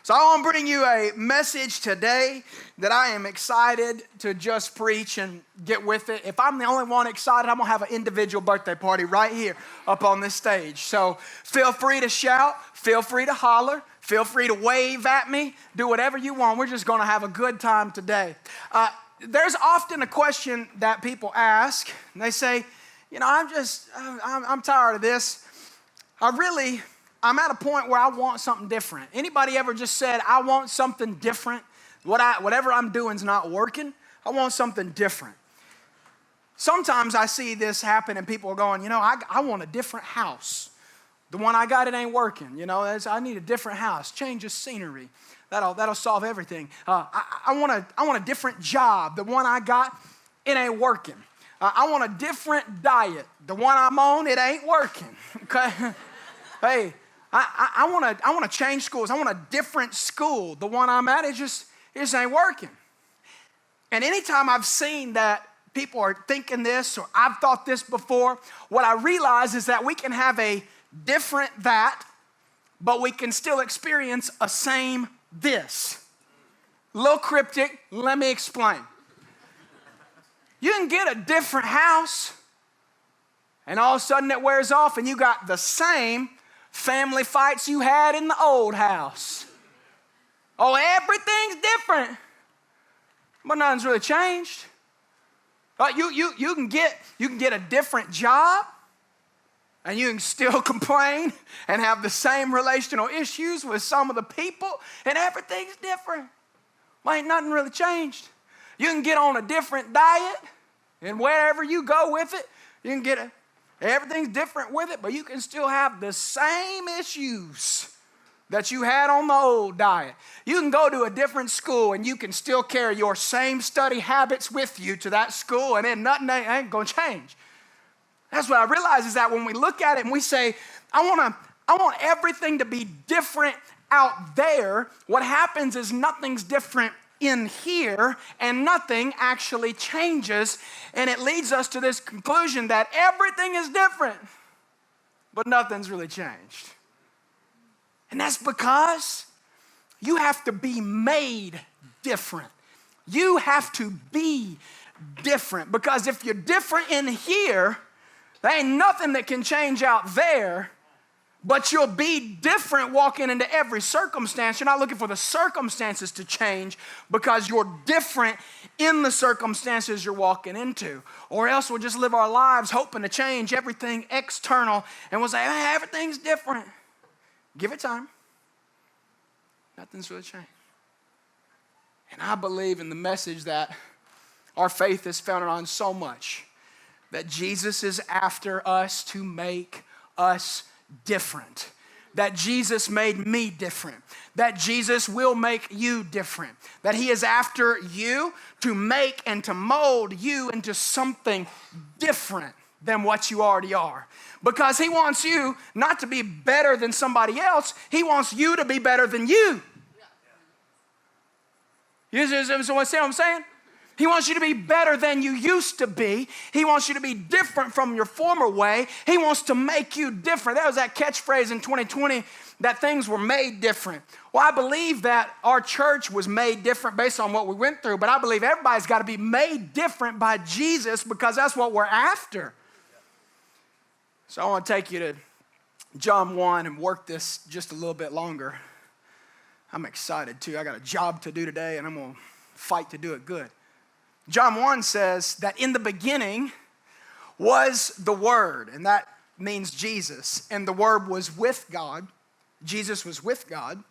So I want to bring you a message today that I am excited to just preach and get with it. If I'm the only one excited, I'm going to have an individual birthday party right here up on this stage. So feel free to shout, feel free to holler, feel free to wave at me, do whatever you want. We're just going to have a good time today. There's often a question that people ask, and they say, you know, I'm tired of this. I'm at a point where I want something different. Anybody ever just said, I want something different? Whatever I'm doing is not working. I want something different. Sometimes I see this happen and people are going, you know, I want a different house. The one I got, it ain't working. You know, I need a different house. Change of scenery. That'll solve everything. I want a different job. The one I got, it ain't working. I want a different diet. The one I'm on, it ain't working. Okay? Hey, I want to change schools. I want a different school. The one I'm at, it just ain't working. And anytime I've seen that people are thinking this or I've thought this before, what I realize is that we can have a different that, but we can still experience a same this. A little cryptic, let me explain. You can get a different house, and all of a sudden it wears off and you got the same family fights you had in the old house. Oh, everything's different, but nothing's really changed. You can get a different job, and you can still complain and have the same relational issues with some of the people, and everything's different. Well, ain't nothing really changed. You can get on a different diet, and wherever you go with it, you can get everything's different with it, but you can still have the same issues that you had on the old diet. You can go to a different school and you can still carry your same study habits with you to that school, and then nothing ain't going to change. That's what I realize is that when we look at it and we say, I want everything to be different out there, what happens is nothing's different in here, and nothing actually changes, and it leads us to this conclusion that everything is different, but nothing's really changed. And that's because you have to be made different. You have to be different, because if you're different in here, there ain't nothing that can change out there. But you'll be different walking into every circumstance. You're not looking for the circumstances to change because you're different in the circumstances you're walking into. Or else we'll just live our lives hoping to change everything external, and we'll say, hey, everything's different. Give it time. Nothing's really changed. And I believe in the message that our faith is founded on so much, that Jesus is after us to make us different. That Jesus made me different. That Jesus will make you different. That he is after you to make and to mold you into something different than what you already are. Because he wants you not to be better than somebody else. He wants you to be better than you. You see what I'm saying? He wants you to be better than you used to be. He wants you to be different from your former way. He wants to make you different. That was that catchphrase in 2020, that things were made different. Well, I believe that our church was made different based on what we went through, but I believe everybody's got to be made different by Jesus, because that's what we're after. So I want to take you to John 1 and work this just a little bit longer. I'm excited too. I got a job to do today, and I'm going to fight to do it good. John 1 says that in the beginning was the Word, and that means Jesus. And the Word was with God. Jesus was with God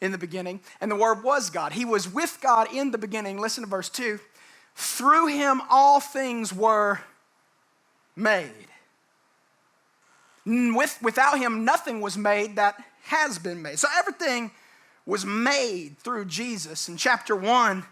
in the beginning, and the Word was God. He was with God in the beginning. Listen to verse 2. Through him all things were made. Without him nothing was made that has been made. So everything was made through Jesus. In chapter 1,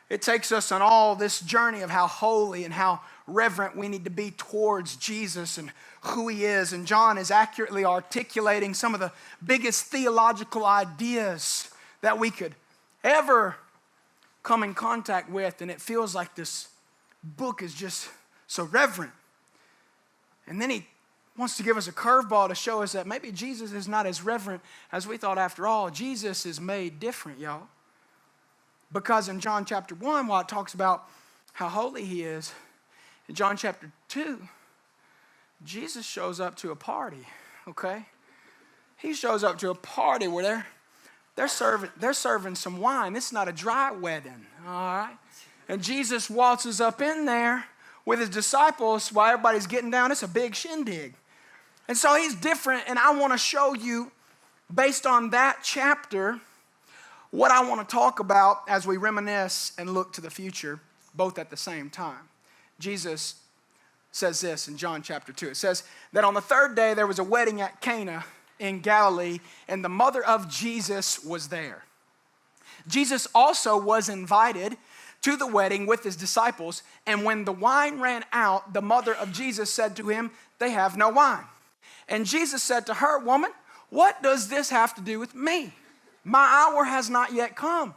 it takes us on all this journey of how holy and how reverent we need to be towards Jesus and who he is. And John is accurately articulating some of the biggest theological ideas that we could ever come in contact with. And it feels like this book is just so reverent. And then he wants to give us a curveball to show us that maybe Jesus is not as reverent as we thought after all. Jesus is made different, y'all. Because in John chapter 1, while it talks about how holy he is, in John chapter 2, Jesus shows up to a party, okay? He shows up to a party where they're serving some wine. This is not a dry wedding, all right? And Jesus waltzes up in there with his disciples while everybody's getting down. It's a big shindig. And so he's different, and I want to show you, based on that chapter, what I want to talk about as we reminisce and look to the future, both at the same time. Jesus says this in John chapter 2. It says that on the third day there was a wedding at Cana in Galilee, and the mother of Jesus was there. Jesus also was invited to the wedding with his disciples, and when the wine ran out, the mother of Jesus said to him, "They have no wine." And Jesus said to her, "Woman, what does this have to do with me? My hour has not yet come."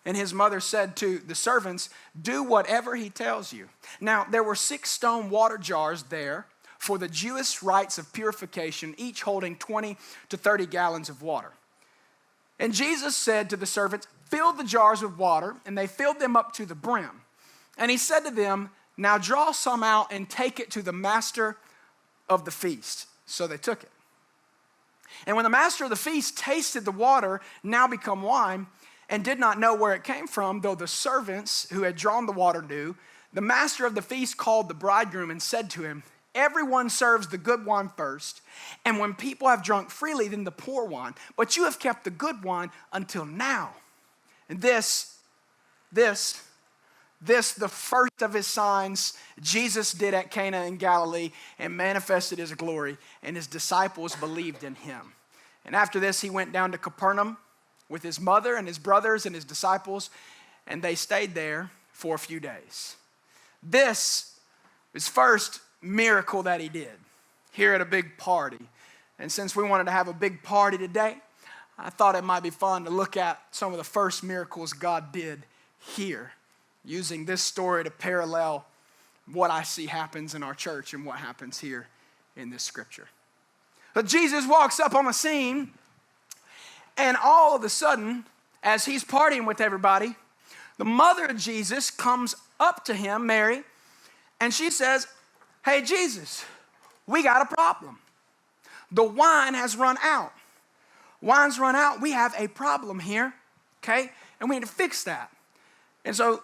And his mother said to the servants, "Do whatever he tells you." Now, there were 6 stone water jars there for the Jewish rites of purification, each holding 20 to 30 gallons of water. And Jesus said to the servants, "Fill the jars with water," and they filled them up to the brim. And he said to them, "Now draw some out and take it to the master of the feast." So they took it. And when the master of the feast tasted the water, now become wine, and did not know where it came from, though the servants who had drawn the water knew, the master of the feast called the bridegroom and said to him, "Everyone serves the good wine first, and when people have drunk freely, then the poor wine. But you have kept the good wine until now." And this, the first of his signs Jesus did at Cana in Galilee and manifested his glory, and his disciples believed in him. And after this, he went down to Capernaum with his mother and his brothers and his disciples, and they stayed there for a few days. This is first miracle that he did here at a big party. And since we wanted to have a big party today, I thought it might be fun to look at some of the first miracles God did here, using this story to parallel what I see happens in our church and what happens here in this scripture. But Jesus walks up on the scene, and all of a sudden, as he's partying with everybody, the mother of Jesus comes up to him, Mary, and she says, "Hey, Jesus, we got a problem. The wine has run out. Wine's run out. We have a problem here, okay? And we need to fix that." And so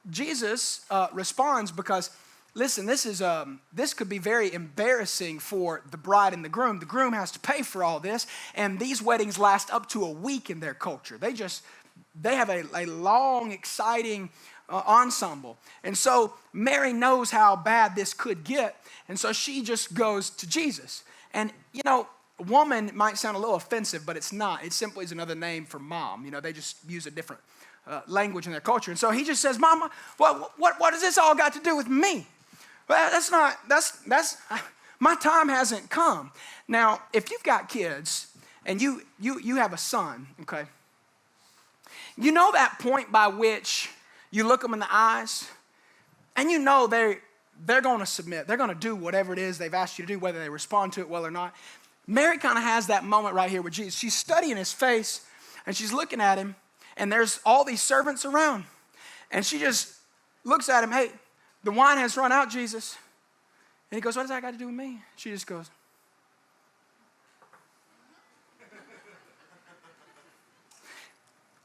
Jesus responds because, listen, this could be very embarrassing for the bride and the groom. The groom has to pay for all this, and these weddings last up to a week in their culture. They have a long, exciting ensemble. And so Mary knows how bad this could get, and so she just goes to Jesus. And, you know, woman might sound a little offensive, but it's not. It simply is another name for mom. You know, they just use a different language in their culture. And so he just says, "Mama, what does this all got to do with me? Well, that's my time hasn't come." Now, if you've got kids and you have a son, okay, you know that point by which you look them in the eyes and you know they're going to submit. They're going to do whatever it is they've asked you to do, whether they respond to it well or not. Mary kind of has that moment right here with Jesus. She's studying his face and she's looking at him, and there's all these servants around. And she just looks at him, "Hey, the wine has run out, Jesus." And he goes, "What does that got to do with me?" She just goes,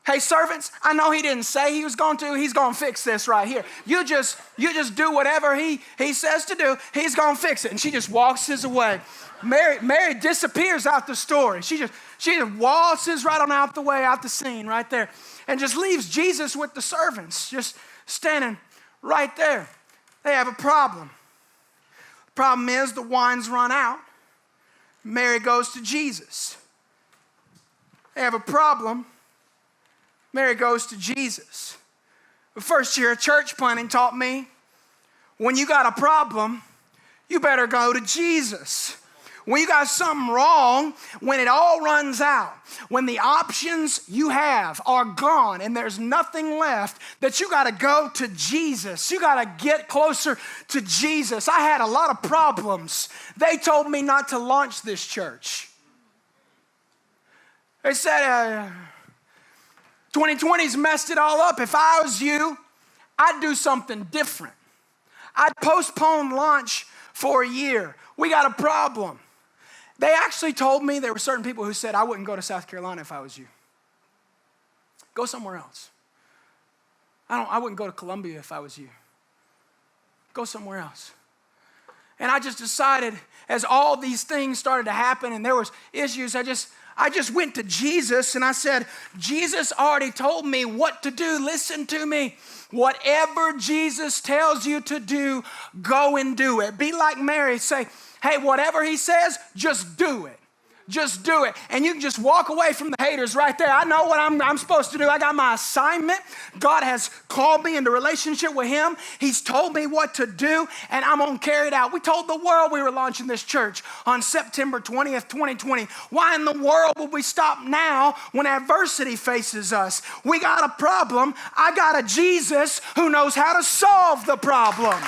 "Hey, servants, I know he didn't say he was going to. He's going to fix this right here. You just do whatever he says to do. He's going to fix it." And she just waltzes away. Mary disappears out the story. She just waltzes right on out the way, out the scene right there, and just leaves Jesus with the servants, just standing right there. They have a problem. The problem is the wine's run out. Mary goes to Jesus. They have a problem. Mary goes to Jesus. The first year of church planting taught me, when you got a problem, you better go to Jesus. when you got something wrong, when it all runs out, when the options you have are gone and there's nothing left, that you got to go to Jesus. You got to get closer to Jesus. I had a lot of problems. They told me not to launch this church. They said 2020's messed it all up. If I was you, I'd do something different. I'd postpone launch for a year. We got a problem. They actually told me, there were certain people who said, I wouldn't go to South Carolina if I was you. Go somewhere else. I wouldn't go to Columbia if I was you. Go somewhere else. And I just decided, as all these things started to happen and there was issues, I just went to Jesus and I said, Jesus already told me what to do. Listen to me. Whatever Jesus tells you to do, go and do it. Be like Mary. Say, hey, whatever he says, just do it. Just do it. And you can just walk away from the haters right there. I know what I'm supposed to do. I got my assignment. God has called me into relationship with him. He's told me what to do, and I'm going to carry it out. We told the world we were launching this church on September 20th, 2020. Why in the world would we stop now when adversity faces us? We got a problem. I got a Jesus who knows how to solve the problem.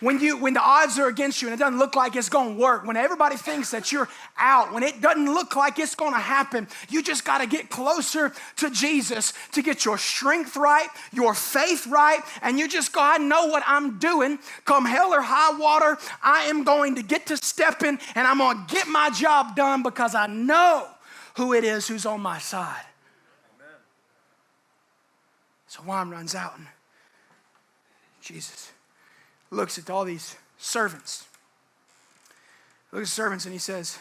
When the odds are against you and it doesn't look like it's going to work, when everybody thinks that you're out, when it doesn't look like it's going to happen, you just got to get closer to Jesus to get your strength right, your faith right, and you just go, I know what I'm doing. Come hell or high water, I am going to get to stepping and I'm going to get my job done because I know who it is who's on my side. Amen. So wine runs out and Jesus looks at all these servants. Looks at servants and he says,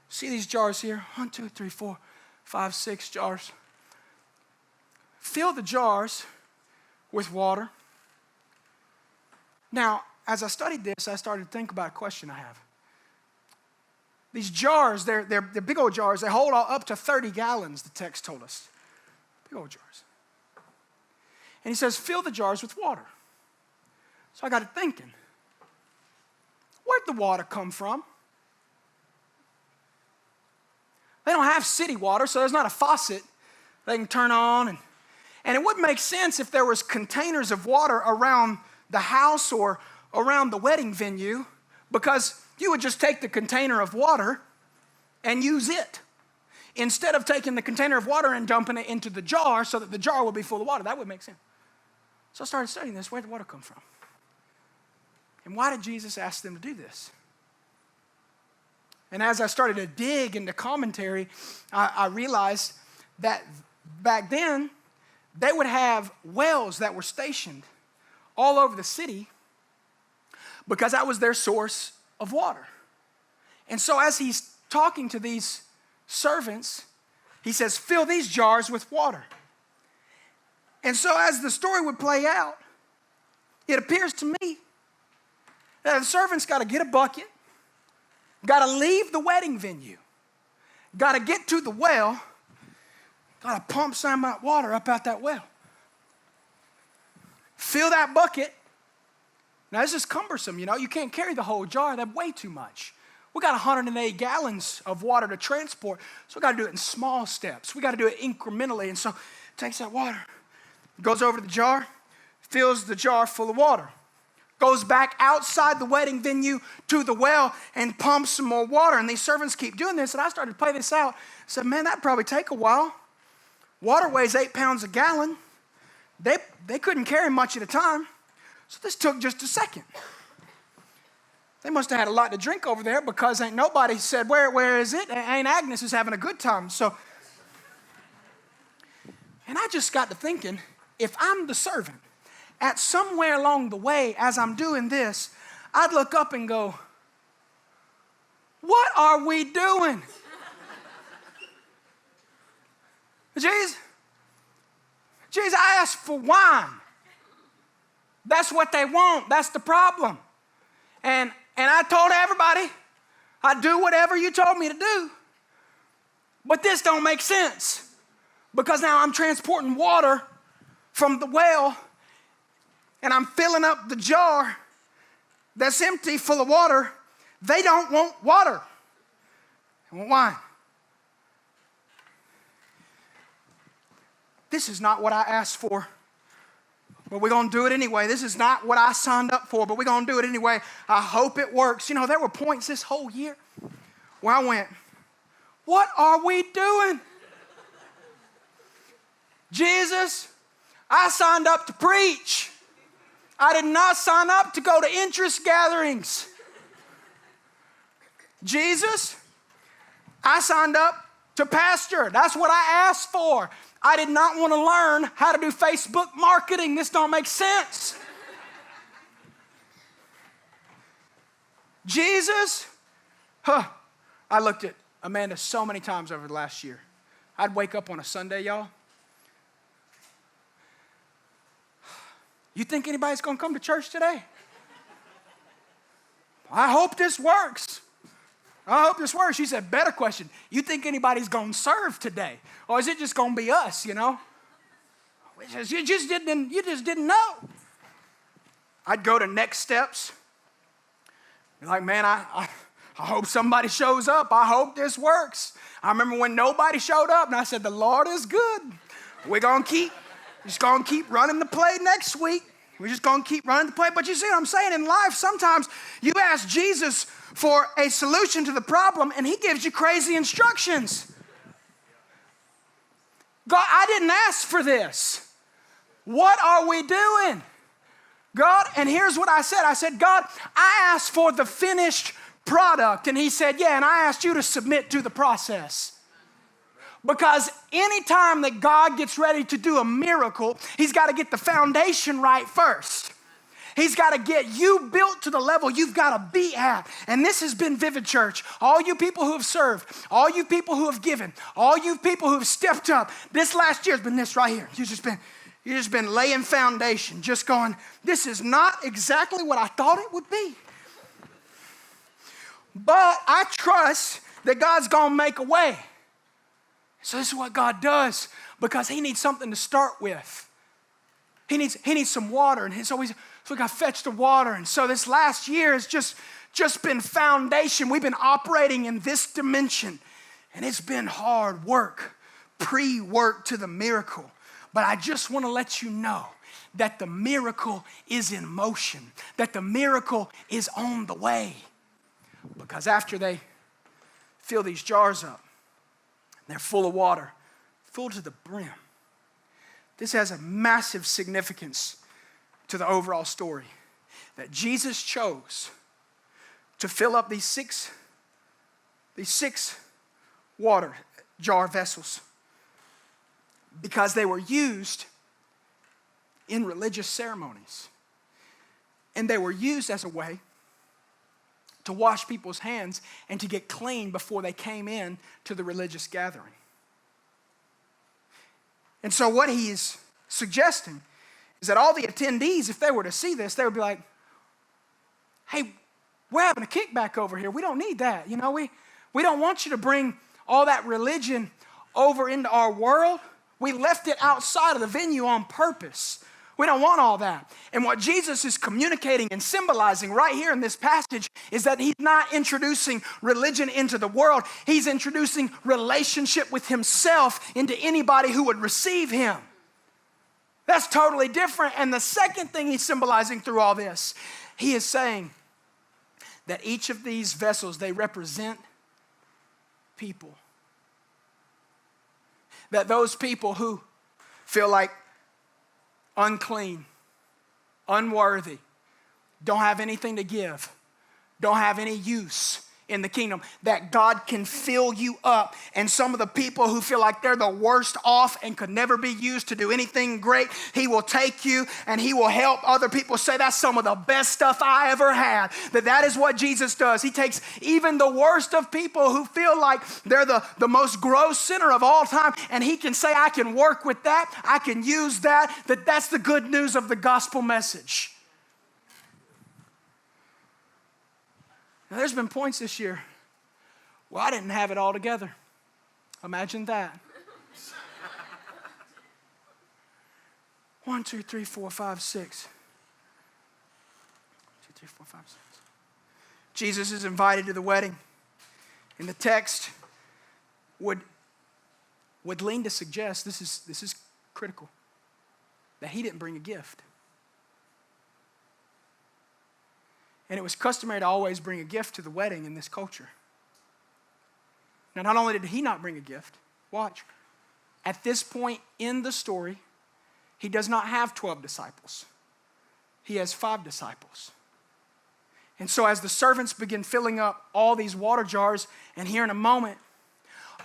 see these jars here? 1, 2, 3, 4, 5, 6 jars. Fill the jars with water. Now, as I studied this, I started to think about a question I have. These jars, they're big old jars. They hold up to 30 gallons, the text told us. Big old jars. And he says, fill the jars with water. So I got to thinking, where'd the water come from? They don't have city water, so there's not a faucet they can turn on. And it wouldn't make sense if there was containers of water around the house or around the wedding venue, because you would just take the container of water and use it instead of taking the container of water and dumping it into the jar so that the jar would be full of water. That would make sense. So I started studying this. Where'd the water come from? And why did Jesus ask them to do this? And as I started to dig into commentary, I realized that back then, they would have wells that were stationed all over the city because that was their source of water. And so as he's talking to these servants, he says, fill these jars with water. And so as the story would play out, it appears to me that the servants got to get a bucket, got to leave the wedding venue, got to get to the well, got to pump some of that water up out that well. Fill that bucket. Now, this is cumbersome, you know. You can't carry the whole jar. That's way too much. We got 108 gallons of water to transport, so we got to do it in small steps. We got to do it incrementally. And so takes that water, goes over to the jar, fills the jar full of water, goes back outside the wedding venue to the well and pumps some more water. And these servants keep doing this. And I started to play this out. I said, man, that'd probably take a while. Water weighs 8 pounds a gallon. They couldn't carry much at a time. So this took just a second. They must have had a lot to drink over there because ain't nobody said, where is it? Ain't Agnes is having a good time. So, and I just got to thinking, if I'm the servant, at somewhere along the way, as I'm doing this, I'd look up and go, what are we doing? Jesus, I asked for wine. That's what they want. That's the problem. And I told everybody, I'd do whatever you told me to do. But this don't make sense because now I'm transporting water from the well and I'm filling up the jar that's empty full of water, they don't want water. They want wine. This is not what I asked for, but we're going to do it anyway. This is not what I signed up for, but we're going to do it anyway. I hope it works. You know, there were points this whole year where I went, what are we doing? Jesus, I signed up to preach. I did not sign up to go to interest gatherings. Jesus, I signed up to pastor. That's what I asked for. I did not want to learn how to do Facebook marketing. This don't make sense. Jesus, I looked at Amanda so many times over the last year. I'd wake up on a Sunday, y'all. You think anybody's going to come to church today? I hope this works. I hope this works. She said, better question. You think anybody's going to serve today? Or is it just going to be us, you know? You just didn't know. I'd go to Next Steps. Be like, man, I hope somebody shows up. I hope this works. I remember when nobody showed up, and I said, the Lord is good. We're just going to keep running the play next week. We're just going to keep running the play. But you see what I'm saying? In life, sometimes you ask Jesus for a solution to the problem, and he gives you crazy instructions. God, I didn't ask for this. What are we doing? God, and here's what I said. I said, God, I asked for the finished product. And he said, yeah, and I asked you to submit to the process. Because anytime that God gets ready to do a miracle, he's got to get the foundation right first. He's got to get you built to the level you've got to be at. And this has been Vivid Church. All you people who have served, all you people who have given, all you people who have stepped up, this last year has been this right here. You've just been laying foundation, just going, this is not exactly what I thought it would be. But I trust that God's going to make a way. So this is what God does, because he needs something to start with. He needs some water, and so we got to fetch the water. And so this last year has just been foundation. We've been operating in this dimension, and it's been hard work, pre-work to the miracle. But I just want to let you know that the miracle is in motion, that the miracle is on the way. Because after they fill these jars up, they're full of water, full to the brim. This has a massive significance to the overall story, that Jesus chose to fill up these six water jar vessels because they were used in religious ceremonies. And they were used as a way to wash people's hands and to get clean before they came in to the religious gathering. And so what he is suggesting is that all the attendees, if they were to see this, they would be like, hey, we're having a kickback over here. We don't need that. You know, we don't want you to bring all that religion over into our world. We left it outside of the venue on purpose. We don't want all that. And what Jesus is communicating and symbolizing right here in this passage is that he's not introducing religion into the world. He's introducing relationship with himself into anybody who would receive him. That's totally different. And the second thing he's symbolizing through all this, he is saying that each of these vessels, they represent people. That those people who feel like unclean, unworthy, don't have anything to give, don't have any use in the kingdom, that God can fill you up. And some of the people who feel like they're the worst off and could never be used to do anything great, he will take you and he will help other people say, that's some of the best stuff I ever had. That is what Jesus does. He takes even the worst of people who feel like they're the most gross sinner of all time, and he can say, I can work with that, I can use that. That's the good news of the gospel message. Now, there's been points this year where I didn't have it all together. Imagine that. 1, 2, 3, 4, 5, 6. 2, 4, 5, 6. Jesus is invited to the wedding. And the text would lean to suggest, this is critical, that he didn't bring a gift. And it was customary to always bring a gift to the wedding in this culture. Now, not only did he not bring a gift, watch, at this point in the story, he does not have 12 disciples. He has 5 disciples. And so as the servants begin filling up all these water jars, and here in a moment,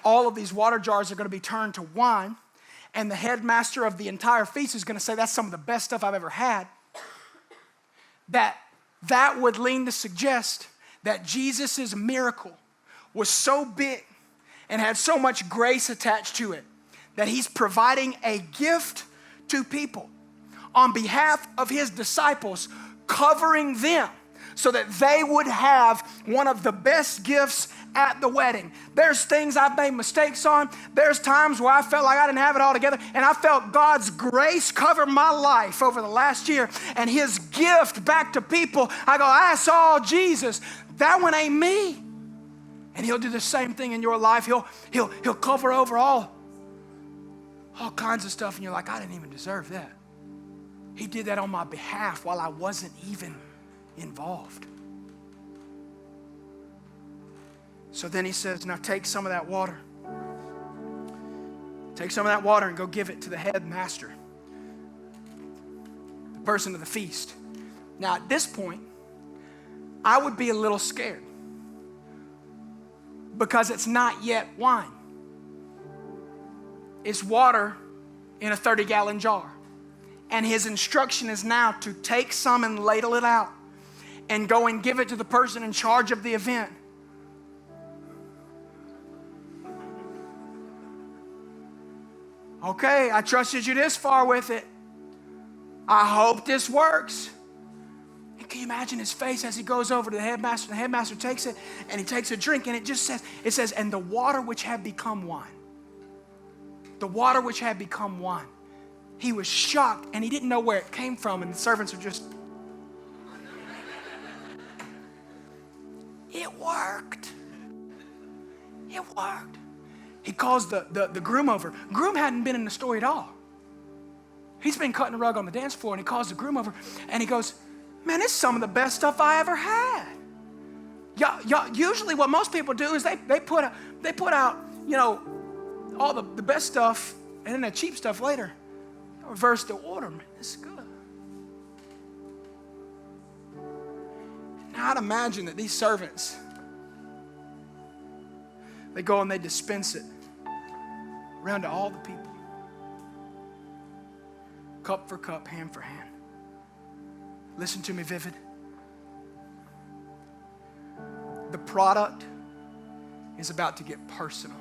all of these water jars are going to be turned to wine, and the headmaster of the entire feast is going to say, that's some of the best stuff I've ever had, that would lean to suggest that Jesus' miracle was so big and had so much grace attached to it that he's providing a gift to people on behalf of his disciples, covering them so that they would have one of the best gifts at the wedding. There's things I've made mistakes on. There's times where I felt like I didn't have it all together, and I felt God's grace cover my life over the last year, and his gift back to people. I go, I saw Jesus. That one ain't me. And he'll do the same thing in your life. He'll cover over all kinds of stuff, and you're like, I didn't even deserve that. He did that on my behalf while I wasn't even involved. So then he says, now take some of that water. Take some of that water and go give it to the headmaster, the person of the feast. Now at this point, I would be a little scared because it's not yet wine. It's water in a 30-gallon jar. And his instruction is now to take some and ladle it out and go and give it to the person in charge of the event. Okay, I trusted you this far with it. I hope this works. And can you imagine his face as he goes over to the headmaster? The headmaster takes it and he takes a drink, and it says, and the water which had become wine. The water which had become wine. He was shocked and he didn't know where it came from, and the servants are just, it worked. It worked. He calls the groom over. Groom hadn't been in the story at all. He's been cutting the rug on the dance floor, and he calls the groom over and he goes, man, it's some of the best stuff I ever had. Y'all, usually what most people do is they put out, you know, all the best stuff and then the cheap stuff later. Reverse the order, man. This is good. Now I'd imagine that these servants, they go and they dispense it around to all the people. Cup for cup, hand for hand. Listen to me, Vivid. The product is about to get personal.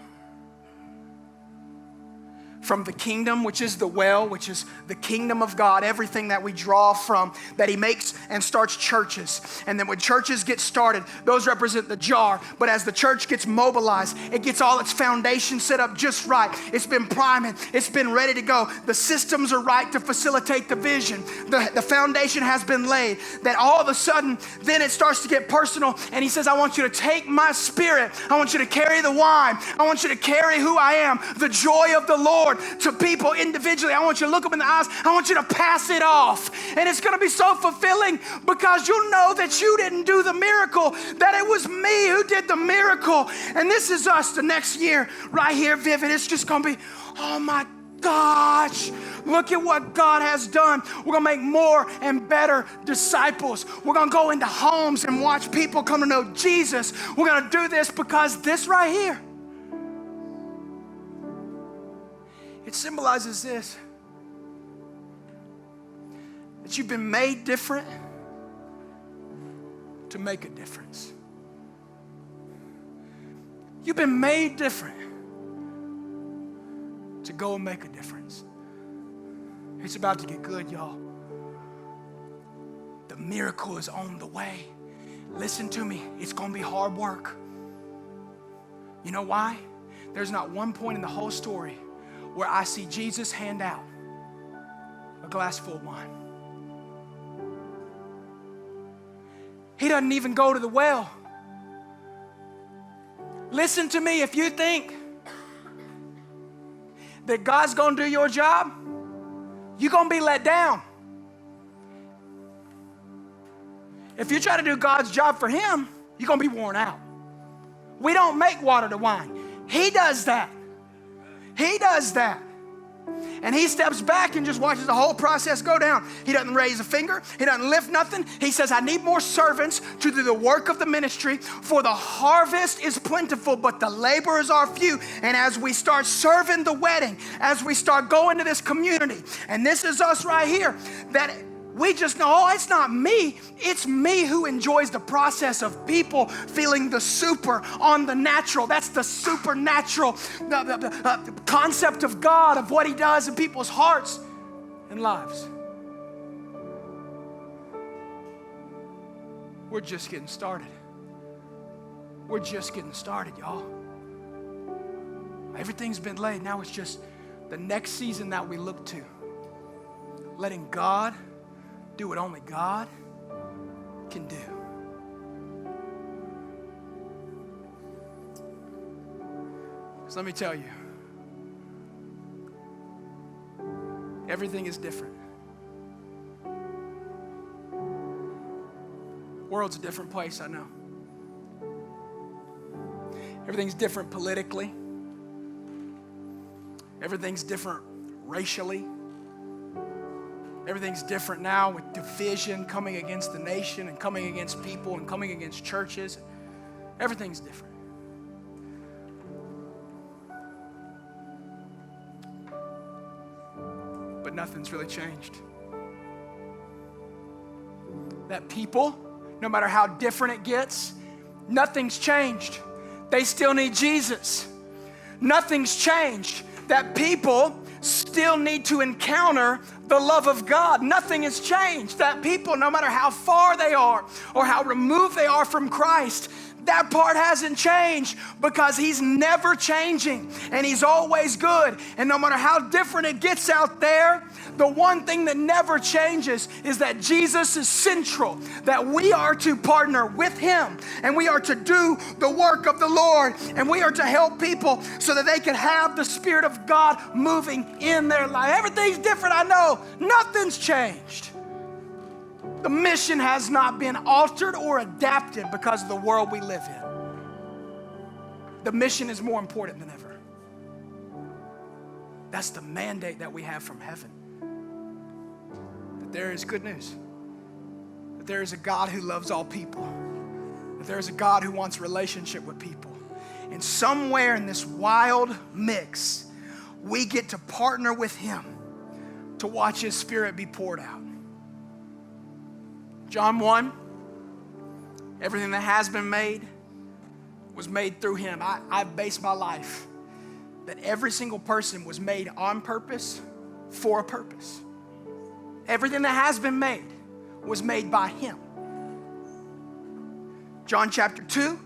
From the kingdom, which is the well, which is the kingdom of God, everything that we draw from, that he makes and starts churches. And then when churches get started, those represent the jar. But as the church gets mobilized, it gets all its foundation set up just right. It's been priming. It's been ready to go. The systems are right to facilitate the vision. The foundation has been laid. That all of a sudden, then it starts to get personal. And he says, I want you to take my spirit. I want you to carry the wine. I want you to carry who I am, the joy of the Lord, to people individually. I want you to look them in the eyes. I want you to pass it off. And it's going to be so fulfilling because you'll know that you didn't do the miracle, that it was me who did the miracle. And this is us the next year right here, Vivid. It's just going to be, oh my gosh, look at what God has done. We're going to make more and better disciples. We're going to go into homes and watch people come to know Jesus. We're going to do this because this right here, it symbolizes this, that you've been made different to make a difference. You've been made different to go and make a difference. It's about to get good, y'all. The miracle is on the way. Listen to me, it's going to be hard work. You know why? There's not one point in the whole story where I see Jesus hand out a glass full of wine. He doesn't even go to the well. Listen to me, if you think that God's going to do your job, you're going to be let down. If you try to do God's job for him, you're going to be worn out. We don't make water to wine. He does that. He does that. And he steps back and just watches the whole process go down. He doesn't raise a finger. He doesn't lift nothing. He says, I need more servants to do the work of the ministry, for the harvest is plentiful, but the laborers are few. And as we start serving the wedding, as we start going to this community, and this is us right here, that we just know, oh, it's not me. It's me who enjoys the process of people feeling the super on the natural. That's the supernatural the concept of God, of what he does in people's hearts and lives. We're just getting started. We're just getting started, y'all. Everything's been laid. Now it's just the next season that we look to. Letting God do what only God can do. So let me tell you, everything is different. The world's a different place, I know. Everything's different politically. Everything's different racially. Everything's different now with division coming against the nation and coming against people and coming against churches. Everything's different. But nothing's really changed. That people, no matter how different it gets, nothing's changed. They still need Jesus. Nothing's changed. That people still need to encounter the love of God. Nothing has changed. That people, no matter how far they are or how removed they are from Christ, that part hasn't changed, because he's never changing and he's always good. And no matter how different it gets out there, the one thing that never changes is that Jesus is central, that we are to partner with him and we are to do the work of the Lord, and we are to help people so that they can have the Spirit of God moving in their life. Everything's different, I know. Nothing's changed. The mission has not been altered or adapted because of the world we live in. The mission is more important than ever. That's the mandate that we have from heaven. That there is good news. That there is a God who loves all people. That there is a God who wants relationship with people. And somewhere in this wild mix, we get to partner with him to watch his Spirit be poured out. John 1, everything that has been made was made through him. I base my life that every single person was made on purpose for a purpose. Everything that has been made was made by him. John chapter 2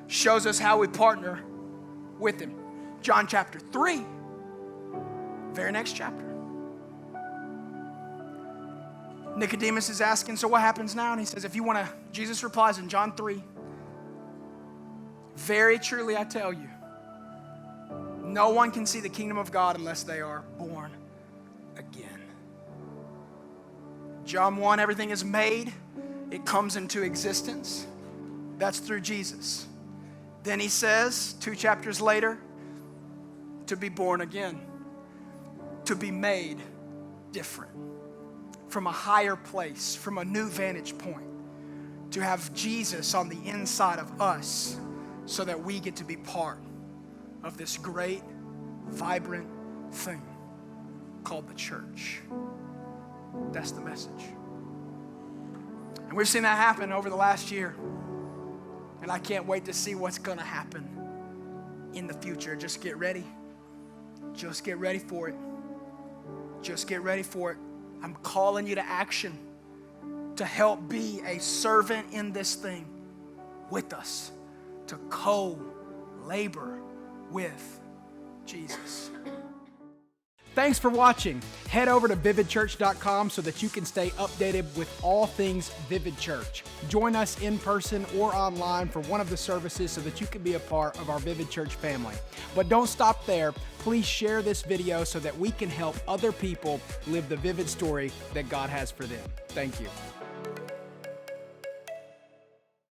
shows us how we partner with him. John chapter 3, very next chapter. Nicodemus is asking, so what happens now? And he says, if you want to, Jesus replies in John 3, very truly I tell you, no one can see the kingdom of God unless they are born again. John 1, everything is made. It comes into existence. That's through Jesus. Then he says, 2 chapters later, to be born again, to be made different, from a higher place, from a new vantage point, to have Jesus on the inside of us so that we get to be part of this great, vibrant thing called the church. That's the message. And we've seen that happen over the last year. And I can't wait to see what's going to happen in the future. Just get ready. Just get ready for it. Just get ready for it. I'm calling you to action to help be a servant in this thing with us, to co-labor with Jesus. Thanks for watching. Head over to vividchurch.com so that you can stay updated with all things Vivid Church. Join us in person or online for one of the services so that you can be a part of our Vivid Church family. But don't stop there. Please share this video so that we can help other people live the vivid story that God has for them. Thank you.